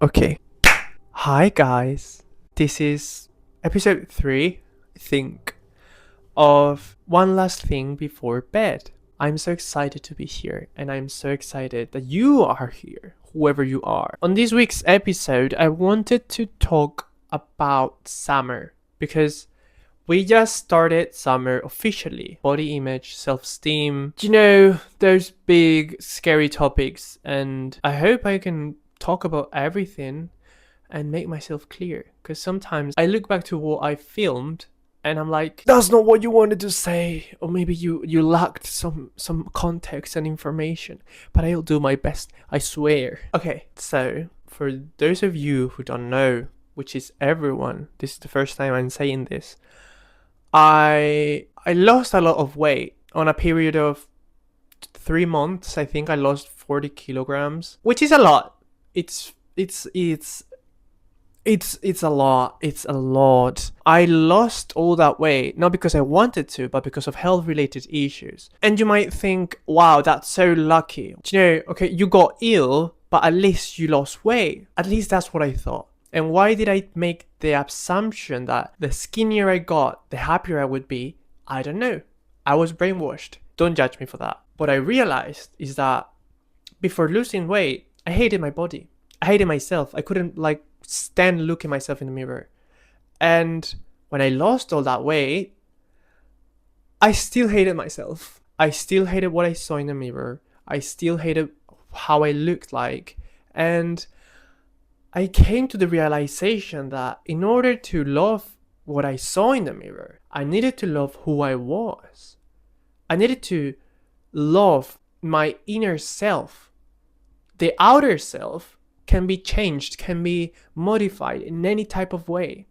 Okay. Hi guys. This is episode 3, I think, of One Last Thing Before Bed. I'm so excited to be here, and I'm so excited that you are here, whoever you are. On this week's episode, I wanted to talk about summer because we just started summer officially. Body image, self-esteem, those big scary topics, and I hope I can talk about everything and make myself clear, because sometimes I look back to what I filmed and I'm like, that's not what you wanted to say, or maybe you lacked some context and information, but I'll do my best, I swear. Okay, so for those of you who don't know, which is everyone, this is the first time I'm saying this, I lost a lot of weight on a period of 3 months. I think I lost 40 kilograms, which is a lot. It's a lot. It's a lot. I lost all that weight, not because I wanted to, but because of health related issues. And you might think, wow, that's so lucky. Okay, you got ill, but at least you lost weight. At least that's what I thought. And why did I make the assumption that the skinnier I got, the happier I would be? I don't know. I was brainwashed. Don't judge me for that. What I realized is that before losing weight, I hated my body. I hated myself. I couldn't stand looking myself in the mirror. And when I lost all that weight, I still hated myself. I still hated what I saw in the mirror. I still hated how I looked like. And I came to the realization that in order to love what I saw in the mirror, I needed to love who I was. I needed to love my inner self. The outer self can be changed, can be modified in any type of way.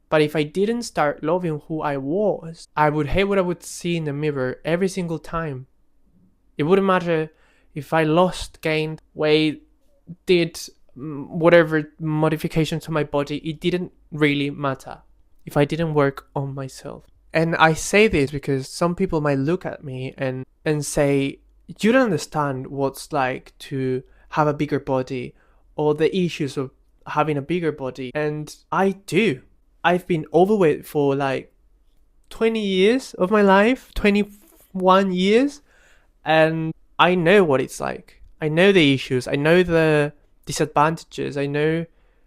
But if I didn't start loving who I was, I would hate what I would see in the mirror every single time. It wouldn't matter if I lost, gained weight, did whatever modification to my body, it didn't really matter if I didn't work on myself. And I say this because some people might look at me and say, you don't understand what's like to have a bigger body or the issues of having a bigger body. And I do. I've been overweight for 20 years of my life, 21 years, and I know what it's like. I know the issues. I know the disadvantages. I know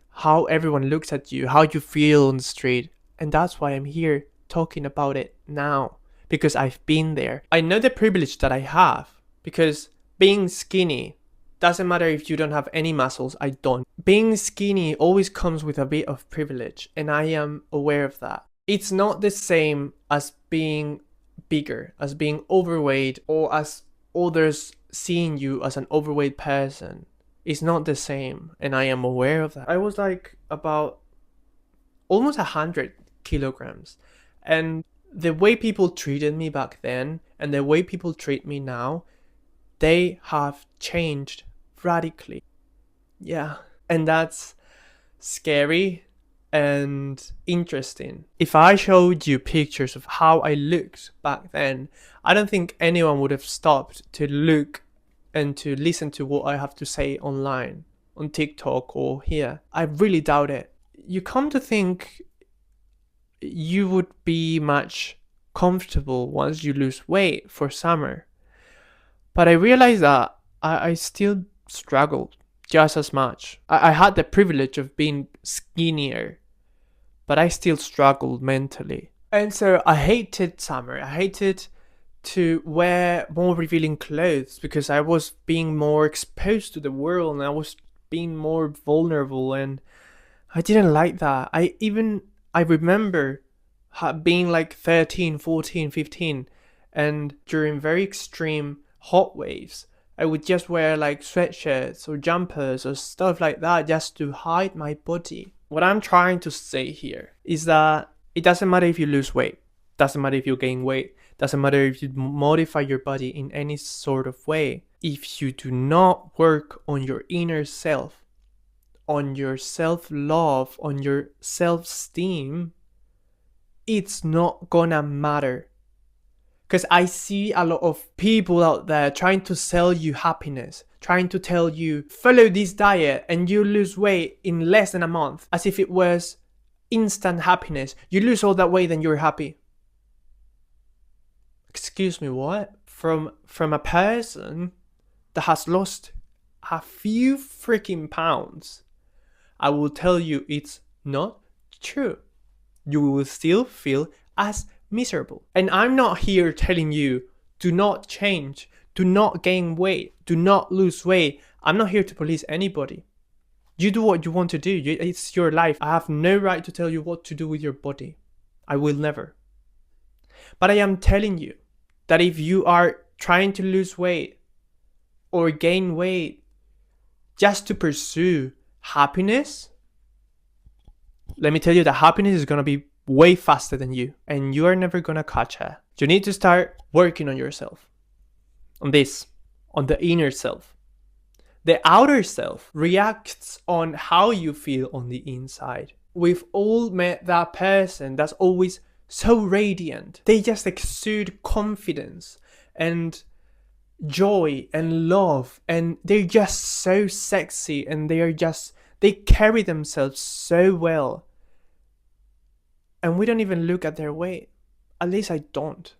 how everyone looks at you, how you feel on the street. And that's why I'm here talking about it now, because I've been there. I know the privilege that I have, because being skinny doesn't matter if you don't have any muscles. I don't. Being skinny always comes with a bit of privilege, and I am aware of that. It's not the same as being bigger, as being overweight, or as others seeing you as an overweight person. It's not the same, and I am aware of that. I was about almost 100 kilograms, and the way people treated me back then and the way people treat me now, they have changed radically. Yeah, and that's scary and interesting. If I showed you pictures of how I looked back then, I don't think anyone would have stopped to look and to listen to what I have to say online, on TikTok or here. I really doubt it. You come to think you would be much comfortable once you lose weight for summer. But I realized that I still struggled just as much. I had the privilege of being skinnier, but I still struggled mentally. And so I hated summer. I hated to wear more revealing clothes because I was being more exposed to the world and I was being more vulnerable, and I didn't like that. I remember being 13, 14, 15, and during very extreme hot waves, I would just wear sweatshirts or jumpers or stuff like that just to hide my body. What I'm trying to say here is that it doesn't matter if you lose weight, doesn't matter if you gain weight, doesn't matter if you modify your body in any sort of way. If you do not work on your inner self, on your self-love, on your self-esteem, it's not gonna matter. Because I see a lot of people out there trying to sell you happiness, trying to tell you, follow this diet and you lose weight in less than a month, as if it was instant happiness. You lose all that weight and you're happy. Excuse me, what? From a person that has lost a few freaking pounds, I will tell you it's not true. You will still feel as miserable. And I'm not here telling you, do not change, do not gain weight, do not lose weight. I'm not here to police anybody. You do what you want to do. It's your life. I have no right to tell you what to do with your body. I will never. But I am telling you that if you are trying to lose weight or gain weight just to pursue happiness, let me tell you that happiness is going to be way faster than you, and you are never going to catch her. You need to start working on yourself, on this, on the inner self. The outer self reacts on how you feel on the inside. We've all met that person that's always so radiant. They just exude confidence and joy and love, and they're just so sexy, and they carry themselves so well. And we don't even look at their weight. At least I don't,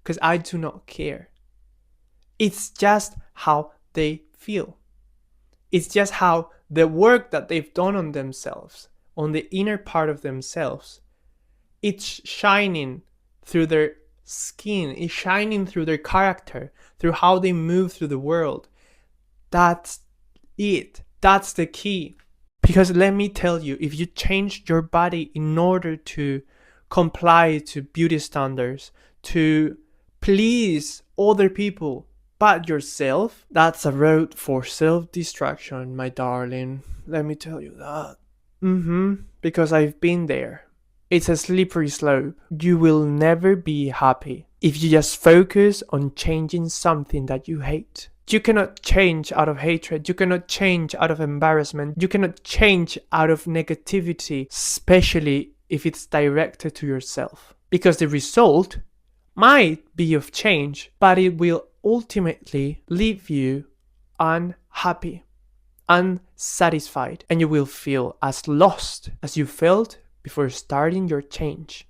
because I do not care. It's just how they feel. It's just how the work that they've done on themselves, on the inner part of themselves, it's shining through their skin, it's shining through their character, through how they move through the world. That's it. That's the key. Because let me tell you, if you change your body in order to comply to beauty standards, to please other people but yourself, that's a road for self-destruction, my darling. Let me tell you that. Because I've been there. It's a slippery slope. You will never be happy if you just focus on changing something that you hate. You cannot change out of hatred. You cannot change out of embarrassment. You cannot change out of negativity, especially if it's directed to yourself. Because the result might be of change, but it will ultimately leave you unhappy, unsatisfied, and you will feel as lost as you felt before starting your change.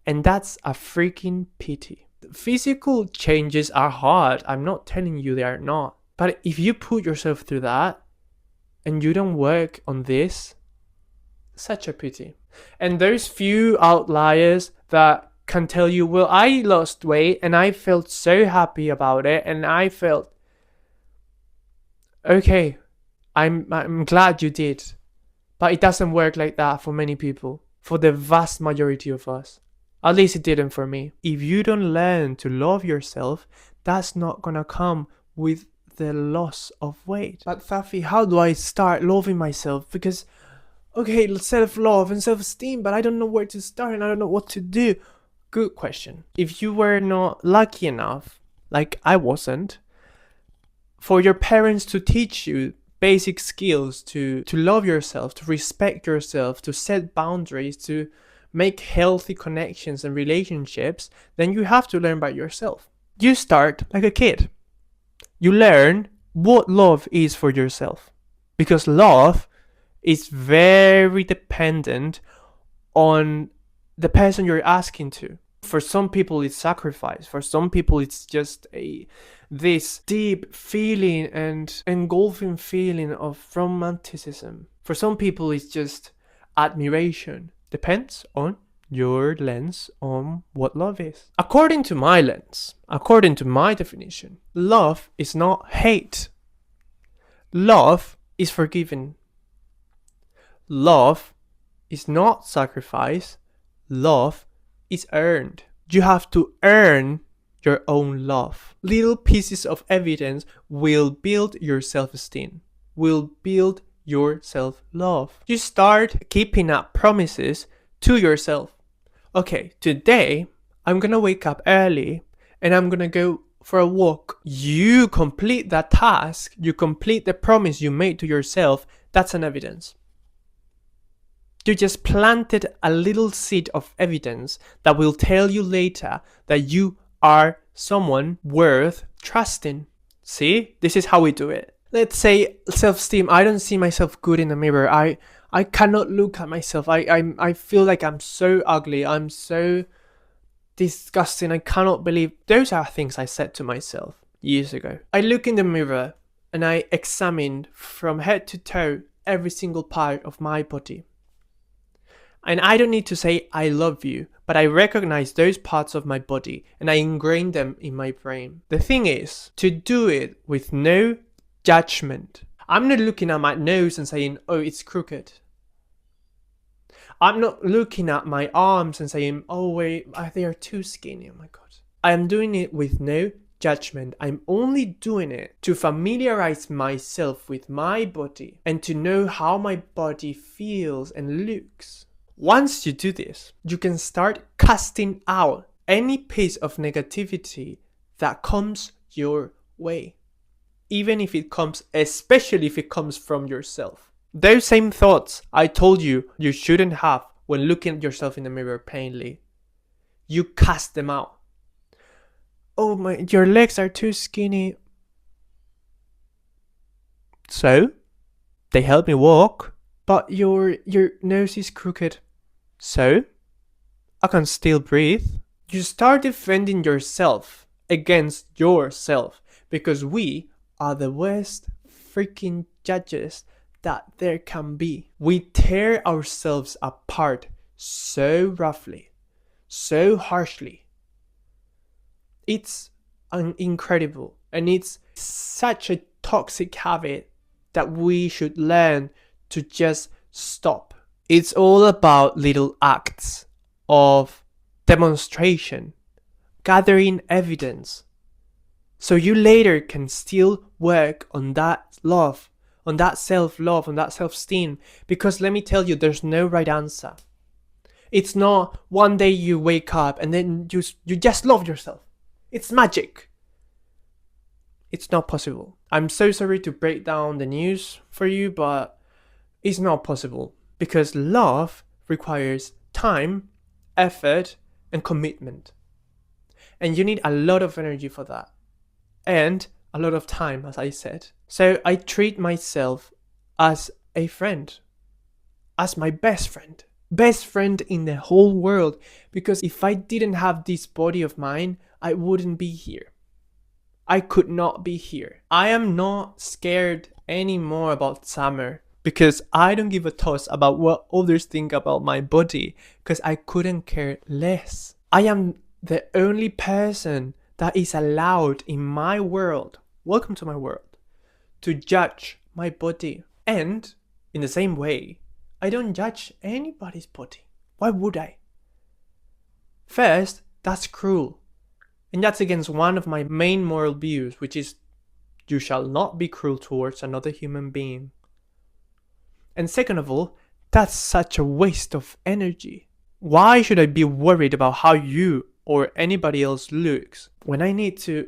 And that's a freaking pity. Physical changes are hard. I'm not telling you they are not. But if you put yourself through that and you don't work on this, such a pity. And there's few outliers that can tell you, well, I lost weight and I felt so happy about it, and I felt okay. I'm glad you did. But it doesn't work like that for many people, for the vast majority of us. At least it didn't for me. If you don't learn to love yourself, that's not gonna come with the loss of weight. But Zafi, how do I start loving myself? Because, okay, self-love and self-esteem, but I don't know where to start and I don't know what to do. Good question. If you were not lucky enough, like I wasn't, for your parents to teach you basic skills to love yourself, to respect yourself, to set boundaries, to make healthy connections and relationships, then you have to learn by yourself. You start like a kid. You learn what love is for yourself. Because love is very dependent on the person you're asking to. For some people it's sacrifice. For some people it's just this deep feeling and engulfing feeling of romanticism. For some people it's just admiration. Depends on your lens on what love is. According to my lens, according to my definition, love is not hate. Love is forgiving. Love is not sacrifice. Love is earned. You have to earn your own love. Little pieces of evidence will build your self-esteem, will build your self-love. You start keeping up promises to yourself. Okay, today I'm gonna wake up early and I'm gonna go for a walk. You complete that task, you complete the promise you made to yourself, that's an evidence. You just planted a little seed of evidence that will tell you later that you are someone worth trusting, See, this is how we do it. Let's say self-esteem. I don't see myself good in the mirror. I cannot look at myself. I feel like I'm so ugly. I'm so disgusting. I cannot believe. Those are things I said to myself years ago. I look in the mirror and I examined from head to toe every single part of my body. And I don't need to say I love you, but I recognize those parts of my body and I ingrain them in my brain. The thing is to do it with no judgment. I'm not looking at my nose and saying, oh, it's crooked. I'm not looking at my arms and saying, oh, wait, they are too skinny. Oh my God. I am doing it with no judgment. I'm only doing it to familiarize myself with my body and to know how my body feels and looks. Once you do this, you can start casting out any piece of negativity that comes your way. Even if it comes, especially if it comes from yourself. Those same thoughts I told you you shouldn't have when looking at yourself in the mirror plainly. You cast them out. Oh, your legs are too skinny. So, they help me walk, but your nose is crooked. So, I can still breathe. You start defending yourself against yourself because we are the worst freaking judges that there can be. We tear ourselves apart so roughly, so harshly. It's incredible, and it's such a toxic habit that we should learn to just stop. It's all about little acts of demonstration, gathering evidence, so you later can still work on that love, on that self-love, on that self-esteem. Because let me tell you, there's no right answer. It's not one day you wake up and then you just love yourself. It's magic. It's not possible. I'm so sorry to break down the news for you, but it's not possible. Because love requires time, effort, and commitment. And you need a lot of energy for that. And a lot of time, as I said. So I treat myself as a friend. As my best friend. Best friend in the whole world. Because if I didn't have this body of mine, I wouldn't be here. I could not be here. I am not scared anymore about summer. Because I don't give a toss about what others think about my body. Because I couldn't care less. I am the only person that is allowed in my world, welcome to my world, to judge my body. And in the same way, I don't judge anybody's body. Why would I? First, that's cruel. And that's against one of my main moral views, which is you shall not be cruel towards another human being. And second of all, that's such a waste of energy. Why should I be worried about how you or anybody else looks when I need to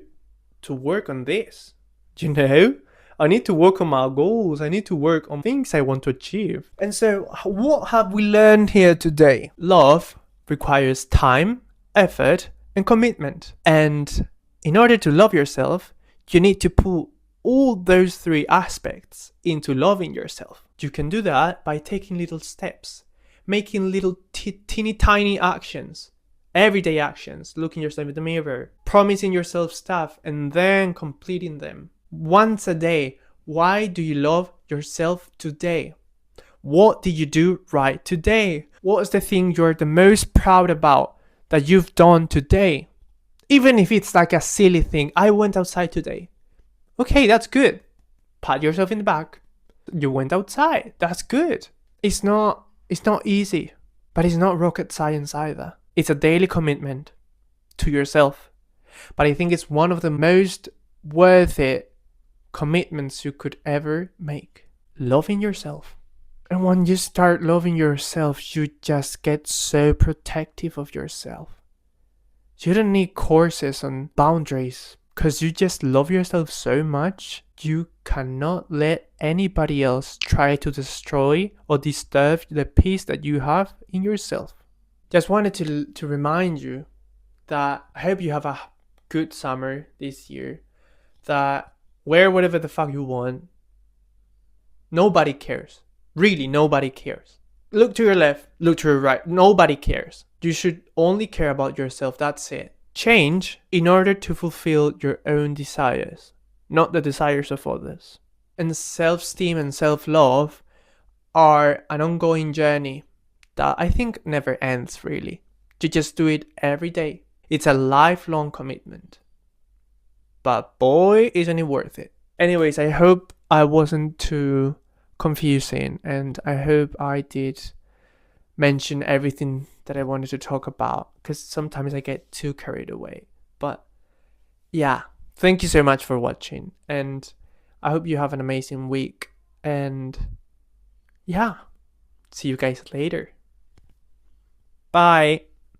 work on this? You know? I need to work on my goals. I need to work on things I want to achieve. And so what have we learned here today? Love requires time, effort, and commitment. And in order to love yourself, you need to put all those three aspects into loving yourself. You can do that by taking little steps, making little teeny tiny actions, everyday actions, looking yourself in the mirror, promising yourself stuff, and then completing them. Once a day. Why do you love yourself today? What did you do right today? What is the thing you're the most proud about that you've done today? Even if it's like a silly thing. I went outside today. Okay, that's good. Pat yourself in the back. You went outside. That's good. It's not easy, but it's not rocket science either. It's a daily commitment to yourself. But I think it's one of the most worth it commitments you could ever make. Loving yourself. And when you start loving yourself, you just get so protective of yourself. You don't need courses on boundaries because you just love yourself so much. You cannot let anybody else try to destroy or disturb the peace that you have in yourself. Just wanted to remind you that I hope you have a good summer this year, that Wear whatever the fuck you want. Nobody cares. Really, nobody cares. Look to your left, look to your right. Nobody cares. You should only care about yourself. That's it. Change in order to fulfill your own desires, not the desires of others. And self-esteem and self-love are an ongoing journey that I think never ends, really. You just do it every day. It's a lifelong commitment. But boy, isn't it worth it. Anyways, I hope I wasn't too confusing, and I hope I did mention everything that I wanted to talk about, because sometimes I get too carried away. But yeah, thank you so much for watching, and I hope you have an amazing week. And yeah, see you guys later. Bye.